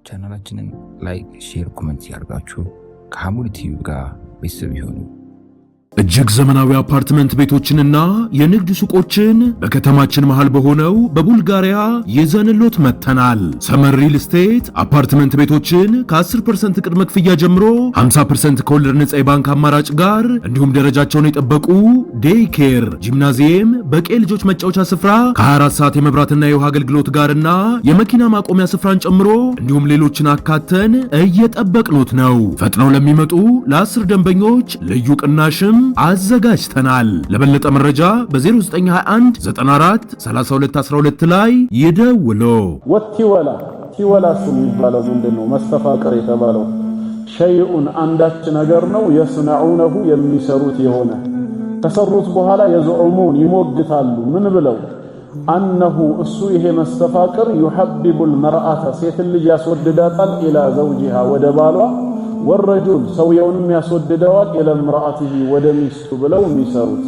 ቻናላችንን ላይክ፣ ሼር፣ ኮሜንት ያርጋችሁ ከሐሙድ ቲዩብ ጋር ቤተሰብ ይሁኑ። እጅግ ዘመናዊ አፓርትመንት ቤቶችንና የንግድ ሱቆችን በከተማችን መሃል በሆነው በቡልጋሪያ ይዘንሎት መጥተናል። ሰመር ሪል ስቴት አፓርትመንት ቤቶችን ከ10% ቅድመ ክፍያ ጀምሮ 50% ከወለድ ነጻ የባንክ አማራጭ ጋር እንዲሁም ደረጃቸውን የጠበቁ ዴይ ኬር፣ ጂምናዚየም፣ በቂ ልጆች መጫወቻ ስፍራ ከ24 ሰዓት የመብራትና የውሃ አገልግሎት ጋርና የመኪና ማቆሚያ ስፍራን ጨምሮ እንዲሁም ሌሎችን አካተን እየጠበቅኖት ነው። ፈጥነው ለሚመጡ ለ10 ደንበኞች ልዩ ቅናሽም አዘጋጅተናል። ለበለጠ መረጃ በ0921 94 32 12 ላይ ይደውሉ። ወቲወላ ስም የሚባለው ምንድነው? መስተፋቅር የተባለው ሸይኡን አንዳች ነገር ነው። የስነዑነሁ የሚሰሩት የሆነ ከሰሩት በኋላ የዘዑሙን ይሞግታሉ። ምን ብለው? አነሁ እሱ ይሄ መስተፋቅር ዩሐቢቡል መርአተ ሴት ልጅ ያስወድዳታል፣ ኢላ ዘውጂሃ ወደ ባሏ፣ ወረጁል ሰውየውንም ያስወድደዋል፣ ኢላ ምርአቲሂ ወደ ሚስቱ ብለው የሚሰሩት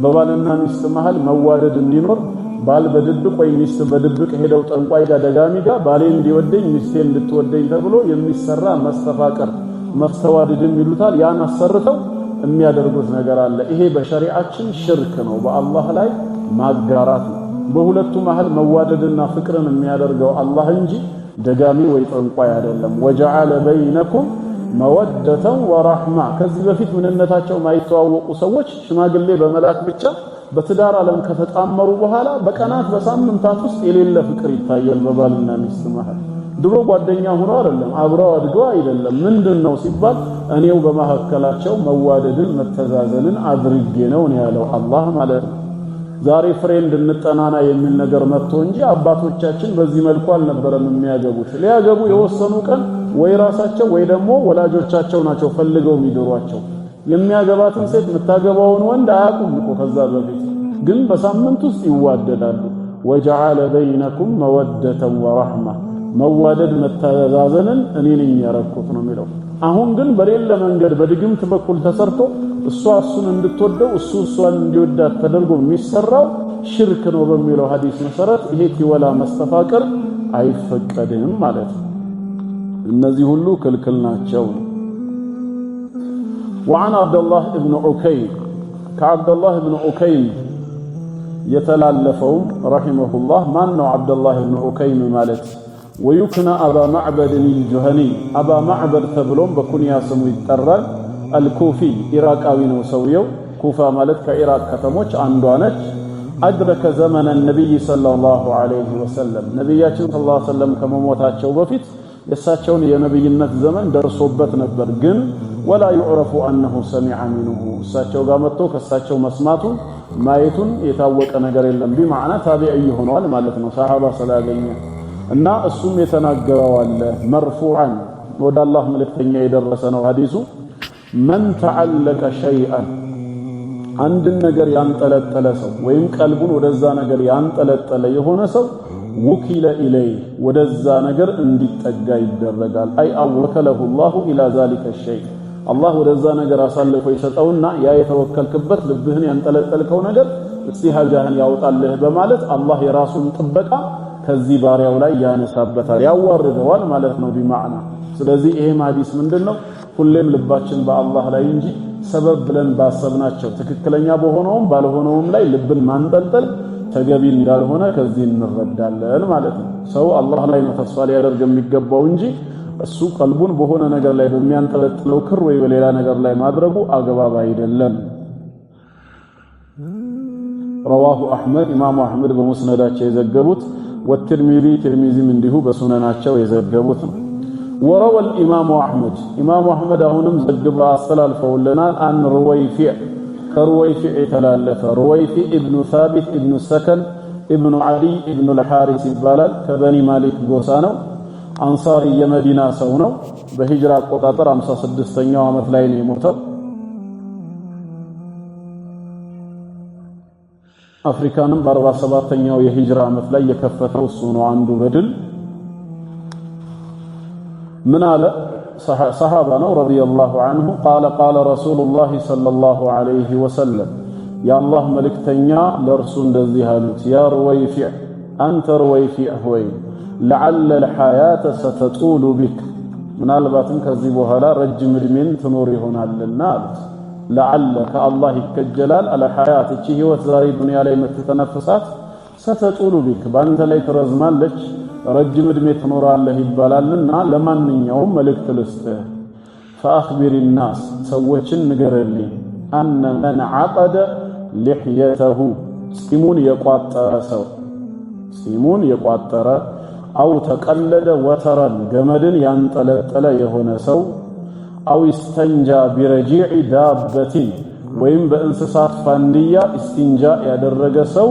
በባልና ሚስት መሃል መዋደድ እንዲኖር ባል በድብቅ ወይ ሚስት በድብቅ ሄደው ጠንቋይ ጋር ደጋሚ ጋር ባሌ እንዲወደኝ ሚስቴ እንድትወደኝ ተብሎ የሚሰራ መስተፋቅር መስተዋድድም ይሉታል። ያን አሰርተው የሚያደርጉት ነገር አለ። ይሄ በሸሪዓችን ሽርክ ነው፣ በአላህ ላይ ማጋራት ነው። በሁለቱ መሃል መዋደድና ፍቅርን የሚያደርገው አላህ እንጂ ደጋሚ ወይ ጠንቋይ አይደለም። ወጀዐለ በይነኩም መወደተን ወራህማ። ከዚህ በፊት ምንነታቸው ማይተዋወቁ ሰዎች ሽማግሌ በመላክ ብቻ በትዳር ዓለም ከተጣመሩ በኋላ በቀናት በሳምንታት ውስጥ የሌለ ፍቅር ይታያል በባልና ሚስት መሃል። ድሮ ጓደኛ ሆኖ አይደለም አብረው አድገው አይደለም። ምንድነው ሲባል እኔው በመሐከላቸው መዋደድን መተዛዘንን አድርጌ ነው ያለው አላህ ማለት ነው። ዛሬ ፍሬንድ እንጠናና የሚል ነገር መጥቶ እንጂ አባቶቻችን በዚህ መልኩ አልነበረም የሚያገቡት። ሊያገቡ የወሰኑ ቀን ወይ ራሳቸው ወይ ደግሞ ወላጆቻቸው ናቸው ፈልገው የሚድሯቸው። የሚያገባትን ሴት የምታገባውን ወንድ አያውቁም እኮ ከዛ በፊት ግን በሳምንት ውስጥ ይዋደዳሉ። ወጀዐለ በይነኩም መወደተን ወራህማ መዋደድ መተዛዘንን እኔ ነኝ ያረኩት ነው የሚለው። አሁን ግን በሌላ መንገድ በድግምት በኩል ተሰርቶ እሷ እሱን እንድትወደው እሱ እሷን እንዲወዳት ተደርጎ የሚሰራው ሽርክ ነው በሚለው ሐዲስ መሰረት ይሄ ቲወላ መስተፋቅር አይፈቀድም ማለት ነው። እነዚህ ሁሉ ክልክል ናቸው። وعن عبد الله بن عكيم كعبد الله بن عكيم يتلالفهم رحمه الله من عبد الله بن عكيم مالك ويكنى أبا معبد الجهني أبا معبد تبلون بكنيا سمو يترى الكوفي إراقاوي ነው ሰውየው ኩፋ ማለት ከኢራቅ ከተሞች አንዷ ነች። أدرك زمن النبي صلى الله عليه وسلم ነብያችን صلى الله عليه وسلم ከመሞታቸው በፊት የሳቸውን የነብይነት ዘመን ደርሶበት ነበር። ግን ولا يعرف أنه سمع منه እሳቸው ጋር መጥቶ ከሳቸው መስማቱን ማየቱን የታወቀ ነገር የለም። بمعنى ታቢዒ ሆኗል ማለት ነው ሰሃባ ስላገኘ እና እሱም የተናገረው አለ مرفوعا ወደ አላህ መልእክተኛ የደረሰ ነው ሐዲሱ من تعلق شيئا አንድ ነገር ያንጠለጠለ ሰው ወይም ቀልቡን ወደዛ ነገር ያንጠለጠለ የሆነ ሰው ወኪለ ኢለይ ወደዛ ነገር እንዲጠጋ ይደረጋል። አይ አወከለሁ الله الى ذلك الشيء አላህ ወደዛ ነገር አሳልፎ ይሰጠውና ያ የተወከልክበት ልብህን ያንጠለጠልከው ነገር እስቲ ሀጃህን ያውጣልህ በማለት አላህ የራሱን ጥበቃ ከዚህ ባሪያው ላይ ያነሳበታል ያዋርደዋል ማለት ነው ቢማዕና። ስለዚህ ይሄ ሐዲስ ምንድነው? ሁሌም ልባችን በአላህ ላይ እንጂ ሰበብ ብለን ባሰብናቸው ትክክለኛ በሆነውም ባልሆነውም ላይ ልብን ማንጠልጠል ተገቢ እንዳልሆነ ከዚህ እንረዳለን ማለት ነው። ሰው አላህ ላይ ነው ተስፋ ሊያደርግ የሚገባው እንጂ እሱ ቀልቡን በሆነ ነገር ላይ በሚያንጠለጥለው ክር ወይ በሌላ ነገር ላይ ማድረጉ አግባብ አይደለም። رواه احمد امام احمد በሙስነዳቸው የዘገቡት والترمذي ترمذيም እንዲሁ በሱነናቸው የዘገቡት ነው። وروى الامام احمد امام احمد አሁንም ዘግበው አስተላልፈውልናል عن رويفع كرويفع የተላለፈ رويفع ابن ثابت ابن السكن ابن علي ابن الحارث ይባላል። ከበኒ ማሊክ ጎሳ ነው። አንሳሪ የመዲና ሰው ነው። በሂጅራ አቆጣጠር 56ኛው ዓመት ላይ ነው የሞተው። አፍሪካንም በ47ኛው የሂጅራ ዓመት ላይ የከፈተው እሱ ነው አንዱ በድል ምን አለ ሰሃባ ነው ረዲየላሁ ዐንሁ قال قال رسول الله صلى الله عليه وسلم يا الله መልእክተኛ ለርሱ እንደዚህ አሉት ያ ሩወይፊዕ አንተ ሩወይፊዕ ሆይ لعل الحياة ستطول بك ምናልባትም ከዚህ በኋላ ረጅም እድሜን ትኖር ይሆናልና አሉት። ለዓለ ከአላህ ይከጀላል አለ ሐያት እቺ ህይወት ዛሬ ዱንያ ላይ የምትተነፍሳት ሰተጡሉ ቢክ ባንተ ላይ ትረዝማለች ረጅም እድሜ ትኖራለህ ይባላልና ለማንኛውም መልእክት ልስጥህ فأخبر الناس ሰዎችን ንገርልኝ أن من عقد لحيته ጺሙን የቋጠረ ሰው ጺሙን የቋጠረ أو تقلد وترا جمدن ينطلطل يهون سو أو استنجى برجيع دابة ويم بانسسات فاندية استنجاء يدرج سو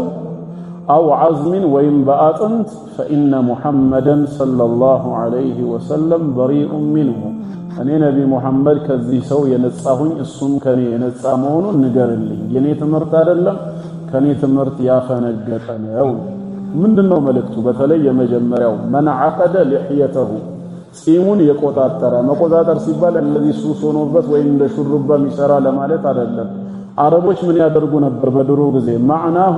أو عزم ويم بآطنت فإن محمدا صلى الله عليه وسلم بريء منه أني نبي محمد كذي سو ينصاهن السم كان ينصامون نجرلي يني تمرت አይደለም ከኔ ትምርት ያፈነገጠነው ምንድነው መልእክቱ በተለይ የመጀመሪያው من عقد لحيته ጺሙን የቆጣጠረ መቆጣጠር ሲባል እነዚህ ሱስ ሆኖበት ወይ እንደ ሹሩባ ሚሰራ ለማለት አይደለም አረቦች ምን ያደርጉ ነበር በድሮ ጊዜ معناه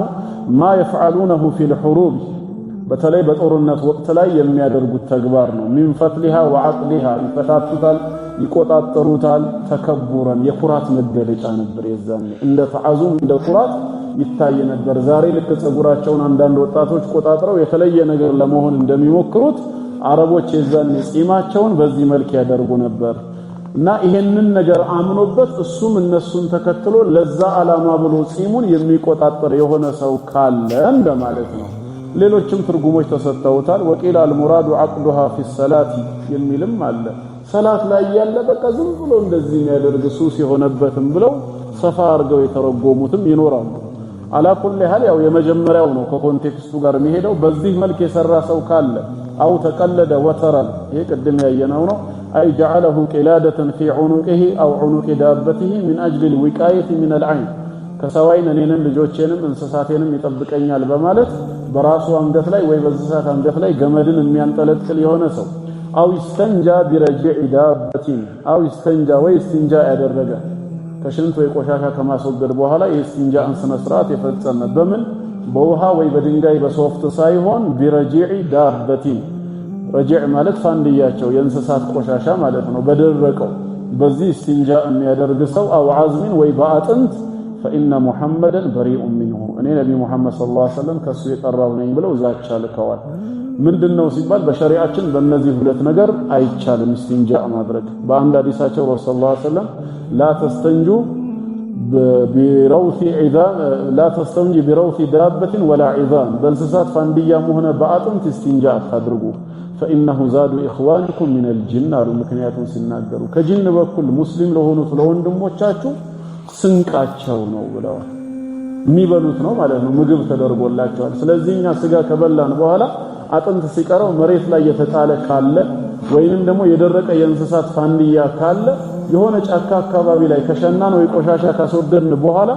ما يفعلونه في الحروب በተለይ በጦርነት ወቅት ላይ የሚያደርጉት ተግባር ነው من فتلها وعقلها ይፈታቱታል ይቆጣጠሩታል ተከቡረን የኩራት መገለጫ ነበር የዛኔ እንደ ተዓዙም እንደ ኩራት ይታይ ነበር ዛሬ ልክ ጸጉራቸውን አንዳንድ ወጣቶች ቆጣጥረው የተለየ ነገር ለመሆን እንደሚሞክሩት አረቦች የዛኔ ጺማቸውን በዚህ መልክ ያደርጉ ነበር እና ይሄንን ነገር አምኖበት እሱም እነሱን ተከትሎ ለዛ አላማ ብሎ ጺሙን የሚቆጣጠር የሆነ ሰው ካለ እንደማለት ነው ሌሎችም ትርጉሞች ተሰጥተውታል ወቂል አልሙራዱ عقدها في الصلاه የሚልም አለ ሰላት ላይ ያለ በቃ ዝም ብሎ እንደዚህ የሚያደርግ ሱስ የሆነበትም ብለው ሰፋ አርገው የተረጎሙትም ይኖራሉ على كل حال ያው የመጀመሪያው ነው ከኮንቴክስቱ ጋር የሚሄደው በዚህ መልክ የሰራ ሰው ካለ او تقلد وترا ይሄ ቀደም ያየነው ነው اي جعله قلاده في عنقه او عنق دابته من اجل الوقايه من العين ከሰዋይን እኔንም ልጆቼንም እንስሳቴንም ይጠብቀኛል በማለት በራሱ አንገት ላይ ወይ በእንስሳት አንገት ላይ ገመድን የሚያንጠለጥል የሆነ ሰው او استنجى برجع دابه او استنجى واستنجى ያደረገ ከሽንት ወይ ቆሻሻ ከማስወገድ በኋላ የእስቲንጃን ስነ ስርዓት የፈጸመ በምን በውሃ ወይ በድንጋይ በሶፍት ሳይሆን برجع دابه رجع ማለት ፋንዲያቸው የእንስሳት ቆሻሻ ማለት ነው በደረቀው በዚህ እስቲንጃ የሚያደርግ ሰው او عزم ወይ በአጥንት فإن محمدا بريء منه እኔ ነብይ መሐመድ ሰለላሁ ዐለይሂ ወሰለም ከሱ የጠራው ነኝ ብለው ዛቻ ልከዋል ምንድነው ሲባል በሸሪዓችን በእነዚህ ሁለት ነገር አይቻልም እስቲንጃ ማድረግ በአንድ ሐዲሳቸው ረሱላህ ሰለላሁ ዐለይሂ ወሰለም لا تستنجوا بروث عظام لا تستنجي بروث دابة ولا عظام በእንስሳት ፋንዲያም ሆነ በአጥንት እስቲንጃ አታድርጉ فإنه زاد إخوانكم من الجن አሉ ምክንያቱም ሲናገሩ ከጂን በኩል ሙስሊም ለሆኑት ለወንድሞቻችሁ ስንቃቸው ነው ብለዋል የሚበሉት ነው ማለት ነው ምግብ ተደርጎላቸዋል ስለዚህኛ ስጋ ከበላን በኋላ አጥንት ሲቀረው መሬት ላይ የተጣለ ካለ ወይንም ደግሞ የደረቀ የእንስሳት ፋንዲያ ካለ የሆነ ጫካ አካባቢ ላይ ከሸናን ወይ ቆሻሻ ካስወገድን በኋላ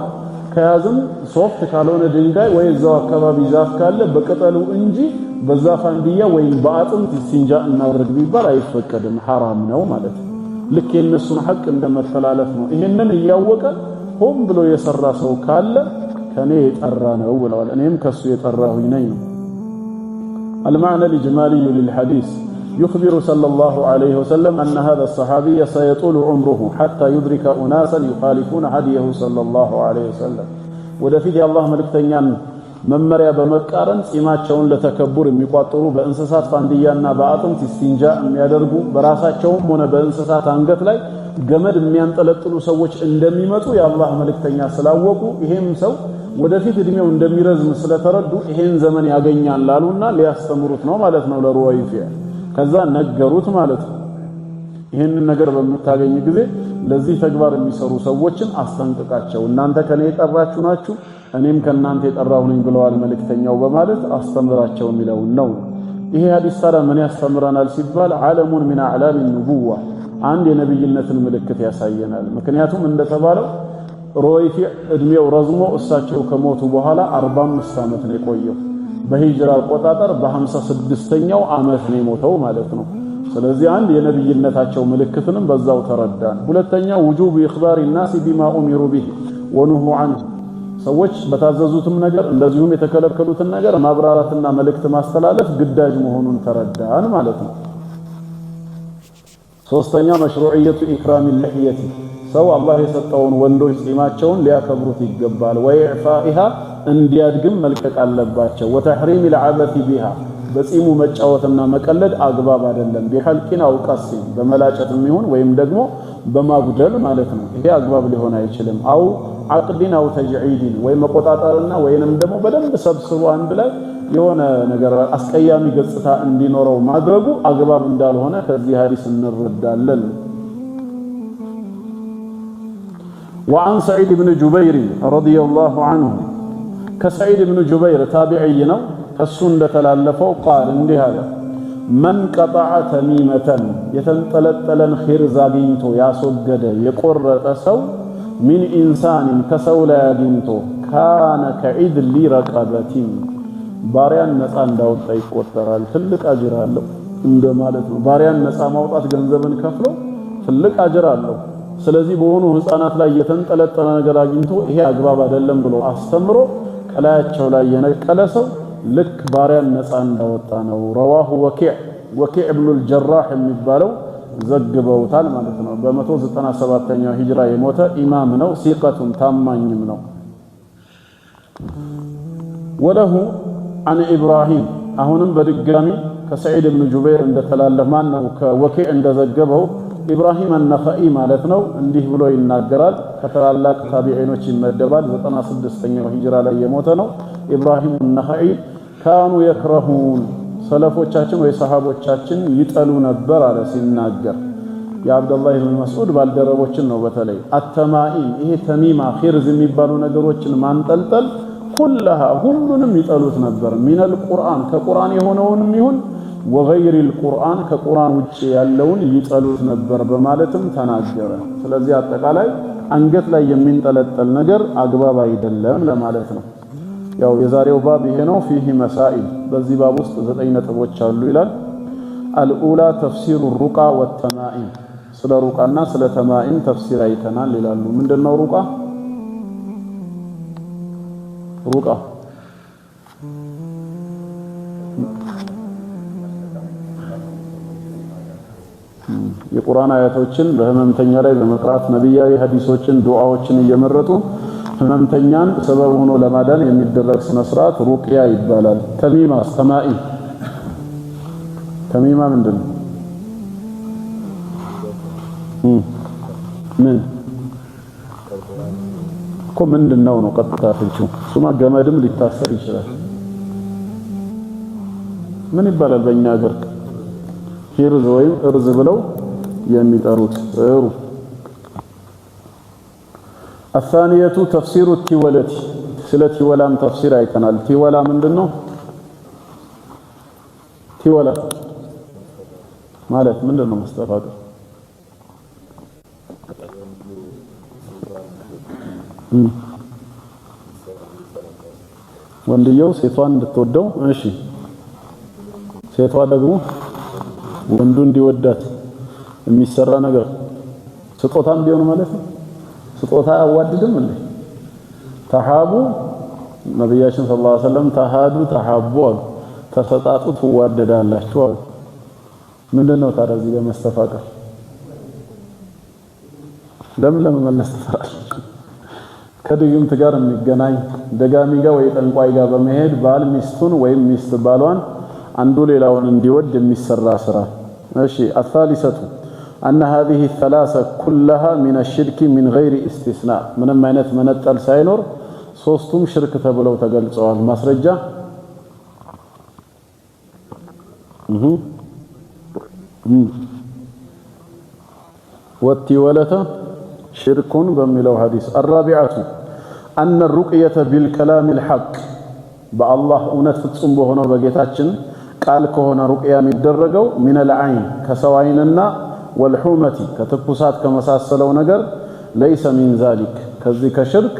ከያዝም ሶፍት ካልሆነ ድንጋይ ወይ እዛው አካባቢ ዛፍ ካለ በቅጠሉ እንጂ በዛ ፋንዲያ ወይም በአጥንት እስቲንጃ እናድርግ ቢባል አይፈቀድም ሐራም ነው ማለት ነው ልክ የነሱን ሐቅ እንደመተላለፍ ነው ይሄንን ያወቀ ሆም ብሎ የሰራ ሰው ካለ ከኔ የጠራ ነው ብለዋል እኔም ከሱ የጠራሁኝ ነኝ المعنى الإجمالي للحديث يخبر صلى الله عليه وسلم أن هذا الصحابي سيطول عمره حتى يدرك أناسا يخالفون هديه صلى الله عليه وسلم ودفيد الله ملكتنيان መመሪያ በመቃረን ጺማቸውን ለተከቡር የሚቋጥሩ በእንስሳት ፋንዲያና በአጥንት እስቲንጃ የሚያደርጉ በራሳቸውም ሆነ በእንስሳት አንገት ላይ ገመድ የሚያንጠለጥሉ ሰዎች እንደሚመጡ የአላህ መልእክተኛ ስላወቁ ይሄም ሰው ወደፊት እድሜው እንደሚረዝም ስለተረዱ ይሄን ዘመን ያገኛል አሉና ሊያስተምሩት ነው ማለት ነው ለሩዋይፊያ ከዛ ነገሩት ማለት ነው ይሄን ነገር በመታገኝ ጊዜ ለዚህ ተግባር የሚሰሩ ሰዎችን አስጠንቅቃቸው እናንተ ከኔ የጠራችሁ ናችሁ እኔም ከናንተ የጠራሁ ነኝ ብለዋል መልእክተኛው በማለት አስተምራቸው የሚለው ነው ይሄ ሐዲስ ታዲያ ምን ያስተምረናል ሲባል ዓለሙን من اعلام النبوة አንድ የነብይነትን ምልክት ያሳየናል ምክንያቱም እንደተባለው ሩዋይፊ እድሜው ረዝሞ እሳቸው ከሞቱ በኋላ 45 ዓመት ነው የቆየው በሂጅራ አቆጣጠር በ56ኛው ዓመት ነው የሞተው ማለት ነው ስለዚህ አንድ የነብይነታቸው ምልክትንም በዛው ተረዳን ሁለተኛ وجوب اخبار الناس بما امروا به ونهوا عنه ሰዎች በታዘዙትም ነገር እንደዚሁም የተከለከሉትን ነገር ማብራራትና መልእክት ማስተላለፍ ግዳጅ መሆኑን ተረዳን ማለት ነው። ሶስተኛ መሽሩዕየቱ ኢክራም ልሕየቲ ሰው አላህ የሰጠውን ወንዶች ጺማቸውን ሊያከብሩት ይገባል። ወኢዕፋኢሃ እንዲያድግም መልቀቅ አለባቸው። ወተሕሪም ልዓበቲ ቢሃ በጺሙ መጫወትና መቀለድ አግባብ አይደለም። ቢሐልቂን አው ቀሲን በመላጨትም ይሁን ወይም ደግሞ በማጉደል ማለት ነው። ይሄ አግባብ ሊሆን አይችልም። አው ዓቅድን አው ተጅዒድን ወይ መቆጣጠርና ወይንም ደግሞ በደንብ ሰብስቦ አንድ ላይ የሆነ ነገር አስቀያሚ ገጽታ እንዲኖረው ማድረጉ አግባብ እንዳልሆነ ከዚህ ሐዲስ እንረዳለን። وعن سعيد بن جبير رضي الله عنه كسعيد بن جبير تابعي ነው እሱ እንደተላለፈው قال እንዲህ አለ من قطع تميمة የተንጠለጠለን ኺርዝ አግኝቶ ያስወገደ የቆረጠ ሰው من إنسان ከሰው ላይ አግኝቶ كان كعدل رقبة ባሪያን ነፃ እንዳወጣ ይቆጠራል። ትልቅ አጅር አለው እንደማለት ነው። ባሪያን ነፃ ማውጣት ገንዘብን ከፍሎ ትልቅ አጅር አለው። ስለዚህ በሆኑ ህፃናት ላይ የተንጠለጠለ ነገር አግኝቶ ይሄ አግባብ አይደለም ብሎ አስተምሮ ከላያቸው ላይ የነቀለ ሰው ልክ ባሪያን ነፃ እንዳወጣ ነው። ረዋሁ ወኪዕ ኢብኑ አልጀራህ የሚባለው ዘግበውታል ማለት ነው። በ197ኛው ሂጅራ የሞተ ኢማም ነው። ሲቀቱን ታማኝም ነው። ወለሁ عن إبراهيم አሁንም በድጋሚ ከሰዒድ ኢብኑ ጁበይር እንደተላለፈ ማን ነው ከወኪዕ እንደዘገበው ኢብራሂም አልነኸኢ ማለት ነው። እንዲህ ብሎ ይናገራል። ከታላላቅ ታቢዒኖች ይመደባል። 96ኛው ሂጅራ ላይ የሞተ ነው። ኢብራሂም አልነኸኢ ካኑ የክረሁን ሰለፎቻችን ወይ ሰሃቦቻችን ይጠሉ ነበር አለ ሲናገር። የአብዱላህ ኢብኑ መስዑድ ባልደረቦችን ነው። በተለይ አተማኢም ይሄ ተሚማ ኺርዝ የሚባሉ ነገሮችን ማንጠልጠል ኩለሃ ሁሉንም ይጠሉት ነበር። ሚነል ቁርአን ከቁርአን የሆነውንም ይሁን ወገይሪል ቁርአን ከቁርአን ውጪ ያለውን ይጠሉት ነበር በማለትም ተናገረ። ስለዚህ አጠቃላይ አንገት ላይ የሚንጠለጠል ነገር አግባብ አይደለም ለማለት ነው። ያው የዛሬው ባብ ይሄ ነው። ፊህ መሳኢል በዚህ ባብ ውስጥ 9 ነጥቦች አሉ ይላል። አልኡላ ተፍሲሩ ሩቃ ወተማኢም ስለ ሩቃና ስለ ተማኢም ተፍሲር አይተናል ይላሉ። ምንድነው ሩቃ? ሩቃ የቁርአን አያቶችን በህመምተኛ ላይ በመቅራት ነብያዊ ሐዲሶችን ዱዓዎችን እየመረጡ ህመምተኛን ሰበብ ሆኖ ለማዳን የሚደረግ ስነ ስርዓት ሩቅያ ይባላል። ተሚማ ሰማኢ ተሚማ ምንድነው? ምን እኮ ምንድነው ነው ቀጥታ ፍልቹ ሱማ ገመድም ሊታሰር ይችላል። ምን ይባላል በእኛ ሀገር? ሂርዝ ወይም እርዝ ብለው የሚጠሩት ጥሩ። الثانية تفسير التولة ስለ ቲወላም ተፍሲር አይተናል። ቲወላ ምንድነው? ቲወላ ማለት ምንድነው? መስተፋቅ ወንድየው ሴቷን እንድትወደው እሺ፣ ሴቷ ደግሞ ወንዱ እንዲወዳት የሚሰራ ነገር ስጦታም ቢሆን ማለት ነው። ስጦታ አያዋድድም እንዴ? ተሐቡ ነብያችን ሰለላሁ ዐለይሂ ወሰለም ተሐዱ ተሐቡ አሉ። ተሰጣጡ ትዋደዳላችሁ አሉ። ምንድነው ታዲያ እዚህ ጋር መስተፋቀር? ለምን መለስ ተፈራል? ከድግምት ጋር የሚገናኝ ደጋሚ ጋር ወይ ጠንቋይ ጋር በመሄድ ባል ሚስቱን ወይም ሚስት ባሏን አንዱ ሌላውን እንዲወድ የሚሰራ ስራ። እሺ الثالثة أن هذه الثلاثة كلها من الشرك من غير استثناء ምንም አይነት መነጠል ሳይኖር ሶስቱም ሽርክ ተብለው ተገልጸዋል። ማስረጃ ወቲወለተ ሽርኩን በሚለው ሐዲስ። الرابعة أن الرقية بالكلام الحق በአላህ እውነት ፍጹም በሆነው በጌታችን ቃል ከሆነ ሩቅያ የሚደረገው ሚነል ዐይን ከሰው ዐይንና ወልሑመቲ ከትኩሳት ከመሳሰለው ነገር ለይሰ ሚን ዛሊክ ከዚህ ከሽርክ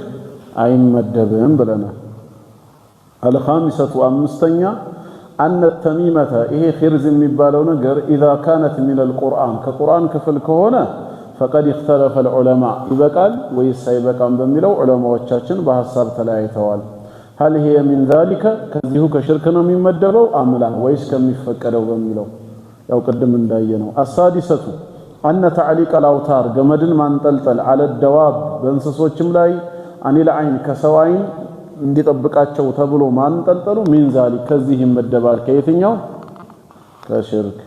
አይመደብም ብለናል። አልኻሚሰቱ አምስተኛ አነ ተሚመተ ይሄ ኺርዝ የሚባለው ነገር ኢዛ ካነት ሚነል ቁርአን ከቁርአን ክፍል ከሆነ فقد اختلف العلماء يبقال ويس يبقام بميلو علماءዎቻችን በሐሳብ ተለያይተዋል هل هي من ذلك ከዚሁ ከሽርክ ነው የሚመደበው አምላ ወይስ ከሚፈቀደው በሚለው ያው ቀደም እንዳየነው السادسة أن تعليق الأوتار ገመድን ማንጠልጠል على الدواب በእንስሶችም ላይ عن العين ከሰዋይን እንዲጠብቃቸው ተብሎ ማንጠልጠሉ من ذلك ከዚህ ይመደባል ከየትኛው ከሽርክ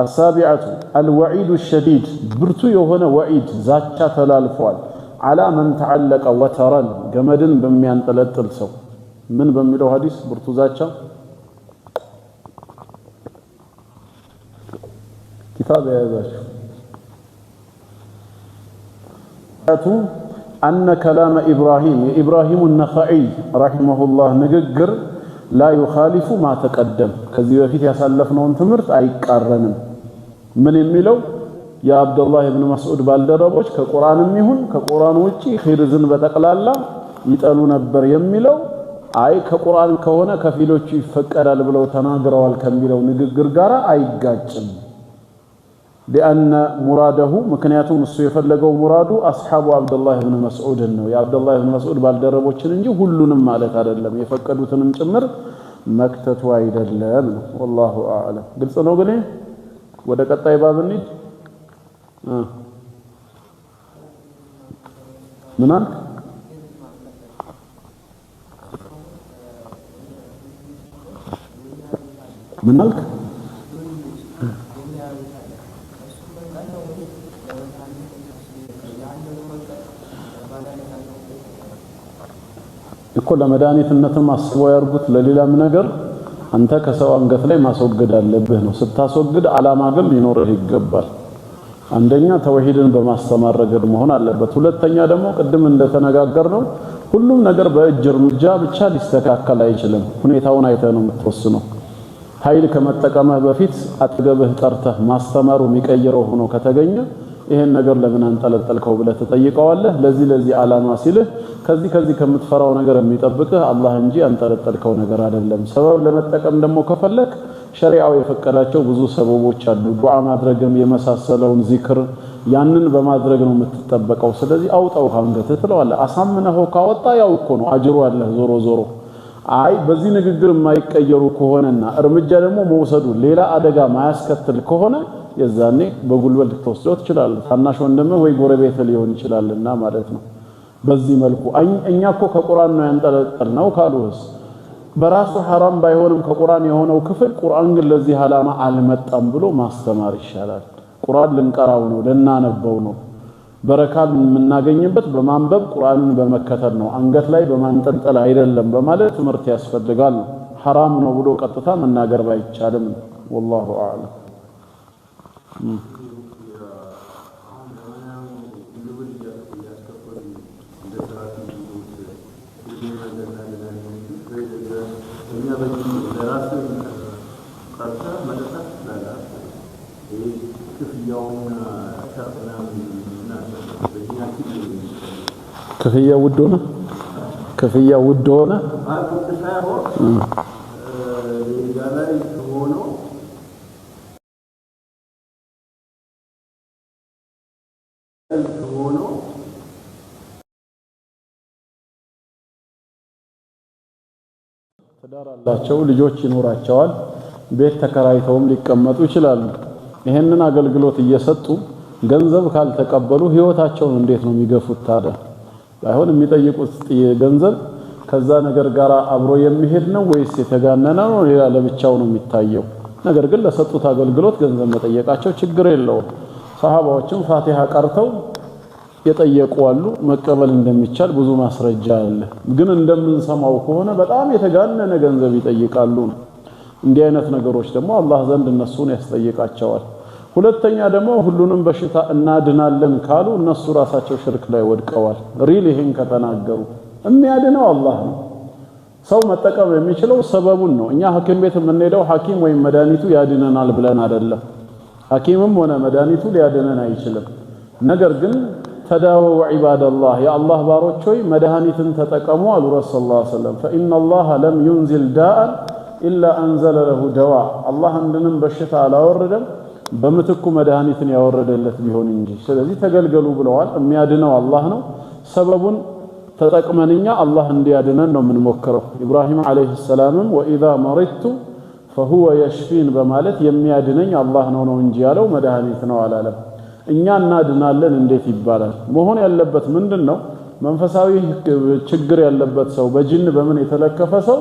السابعة الوعيد الشديد برتو يهونا وعيد زاچا تلالفوال على من تعلق وترا جمدن بميانطلطل سو من بميلو حديث برتو زاچا كتاب يازاچو أن كلام إبراهيم النخعي رحمه الله نغغر لا يخالف ما تقدم كذي بفيت ያሳለፍነውን ትምርት አይቃረንም ምን የሚለው የአብዱ አላህ ኢብኑ መስዑድ ባልደረቦች ከቁርአንም ይሁን ከቁርአን ውጪ ኺርዝን በተቀላላ ይጠሉ ነበር የሚለው አይ ከቁርአን ከሆነ ከፊሎቹ ይፈቀዳል ብለው ተናግረዋል ከሚለው ንግግር ጋር አይጋጭም لأن مراده ምክንያቱም እሱ የፈለገው ሙራዱ አስሐቡ አብዱላህ ኢብኑ መስዑድ ነው የአብዱላህ ኢብኑ መስዑድ ባልደረቦችን እንጂ ሁሉንም ማለት አይደለም የፈቀዱትንም ጭምር መክተቱ አይደለም والله اعلم ግልጽ ነው ግን ወደ ቀጣይ ባብ እንሂድ ምን አልክ እኮ ለመድኃኒትነትም አስበው ያርጉት ለሌላም ነገር አንተ ከሰው አንገት ላይ ማስወገድ አለብህ ነው ስታስወግድ አላማ ግን ሊኖርህ ይገባል አንደኛ ተውሂድን በማስተማር ረገድ መሆን አለበት ሁለተኛ ደግሞ ቅድም እንደተነጋገርነው ሁሉም ነገር በእጅ እርምጃ ብቻ ሊስተካከል አይችልም ሁኔታውን አይተህ ነው የምትወስነው ኃይል ከመጠቀምህ በፊት አጥገብህ ጠርተህ ማስተማሩ የሚቀይረው ሆኖ ከተገኘ ይሄን ነገር ለምን አንጠለጠልከው ብለህ ተጠይቀዋለህ ለዚህ አላማ ሲልህ ከዚህ ከምትፈራው ነገር የሚጠብቅህ አላህ እንጂ አንጠለጠልከው ነገር አይደለም ሰበብ ለመጠቀም ደግሞ ከፈለክ ሸሪዓው የፈቀዳቸው ብዙ ሰበቦች አሉ ዱዓ ማድረግም የመሳሰለውን ዚክር ያንን በማድረግ ነው የምትጠበቀው ስለዚህ አውጣው ካንገትህ ትለዋለህ አሳምነህ ካወጣ ያው እኮ ነው አጅሩ አለ ዞሮ አይ በዚህ ንግግር የማይቀየሩ ከሆነና እርምጃ ደግሞ መውሰዱ ሌላ አደጋ ማያስከትል ከሆነ የዛኔ በጉልበት ልትወስደው ትችላለህ ታናሽ ወንድምህ ወይ ጎረቤት ሊሆን ይችላልና ማለት ነው በዚህ መልኩ እኛ እኮ ከቁርአን ነው ያንጠለጠልነው ካሉስ በራሱ حرام ባይሆንም ከቁርአን የሆነው ክፍል ቁርአን ግን ለዚህ ዓላማ አልመጣም ብሎ ማስተማር ይሻላል ቁርአን ልንቀራው ነው ለናነበው ነው በረካል የምናገኝበት በማንበብ ቁርአንን በመከተል ነው አንገት ላይ በማንጠልጠል አይደለም በማለት ትምህርት ያስፈልጋል حرام ነው ብሎ ቀጥታ መናገር ባይቻልም والله اعلم كفية ودونة ትዳር አላቸው ልጆች ይኖራቸዋል ቤት ተከራይተውም ሊቀመጡ ይችላሉ ይሄንን አገልግሎት እየሰጡ ገንዘብ ካልተቀበሉ ህይወታቸውን እንዴት ነው የሚገፉት ታዲያ ባይሆን የሚጠይቁት ገንዘብ ከዛ ነገር ጋር አብሮ የሚሄድ ነው ወይስ የተጋነነ ነው ሌላ ለብቻው ነው የሚታየው ነገር ግን ለሰጡት አገልግሎት ገንዘብ መጠየቃቸው ችግር የለውም ሰሃባዎችም ፋቲሃ ቀርተው የጠየቁ አሉ መቀበል እንደሚቻል ብዙ ማስረጃ አለ ግን እንደምንሰማው ከሆነ በጣም የተጋነነ ገንዘብ ይጠይቃሉ እንዲህ አይነት ነገሮች ደግሞ አላህ ዘንድ እነሱን ያስጠይቃቸዋል ሁለተኛ ደግሞ ሁሉንም በሽታ እናድናለን ካሉ እነሱ ራሳቸው ሽርክ ላይ ወድቀዋል ሪል ይሄን ከተናገሩ የሚያድነው አላህ ነው ሰው መጠቀም የሚችለው ሰበቡን ነው እኛ ሐኪም ቤት የምንሄደው ሐኪም ወይም መድኃኒቱ ያድነናል ብለን አይደለም ሐኪምም ሆነ መድኃኒቱ ሊያድነን አይችልም ነገር ግን ተዳወው ዒባደላህ ያ አላህ ባሮች ሆይ መድኃኒትን ተጠቀሙ አሉ ረሱላህ ሰለላሁ ዐለይሂ ወሰለም فإن الله لم ينزل داء إلا أنزل له دواء الله عندنا بشتا አላወረደም በምትኩ መድኃኒትን ያወረደለት ቢሆን እንጂ። ስለዚህ ተገልገሉ ብለዋል። የሚያድነው አላህ ነው። ሰበቡን ተጠቅመንኛ አላህ እንዲያድነን ነው የምንሞክረው። ኢብራሂም አለይሂ ሰላምም ወኢዛ መሪቱ ፈሁወ የሽፊን በማለት የሚያድነኝ አላህ ነው እንጂ ያለው መድኃኒት ነው አላለም። እኛ እናድናለን እንዴት ይባላል? መሆን ያለበት ምንድነው? መንፈሳዊ ችግር ያለበት ሰው በጅን በምን የተለከፈ ሰው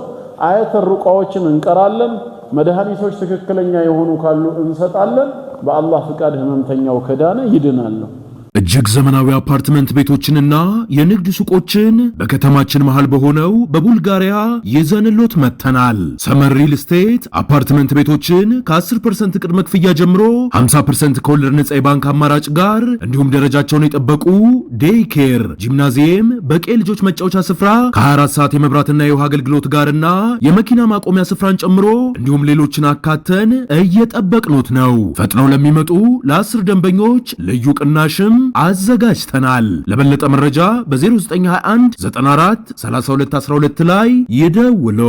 አያተ ሩቃዎችን እንቀራለን። መድኃኒቶች ትክክለኛ የሆኑ ካሉ እንሰጣለን። በአላህ ፍቃድ ህመምተኛው ከዳነ ይድናል። እጅግ ዘመናዊ አፓርትመንት ቤቶችንና የንግድ ሱቆችን በከተማችን መሃል በሆነው በቡልጋሪያ ይዘንሎት መጥተናል። ሰመር ሪል ስቴት አፓርትመንት ቤቶችን ከ10% ቅድመ ክፍያ ጀምሮ 50% ከወለድ ነጻ የባንክ አማራጭ ጋር እንዲሁም ደረጃቸውን የጠበቁ ዴይ ኬር፣ ጂምናዚየም፣ በቂ ልጆች መጫወቻ ስፍራ ከ24 ሰዓት የመብራትና የውሃ አገልግሎት ጋርና የመኪና ማቆሚያ ስፍራን ጨምሮ እንዲሁም ሌሎችን አካተን እየጠበቅኖት ነው። ፈጥነው ለሚመጡ ለ10 ደንበኞች ልዩ ቅናሽም አዘጋጅተናል። ለበለጠ መረጃ በ0921 94 32 12 ላይ ይደውሉ።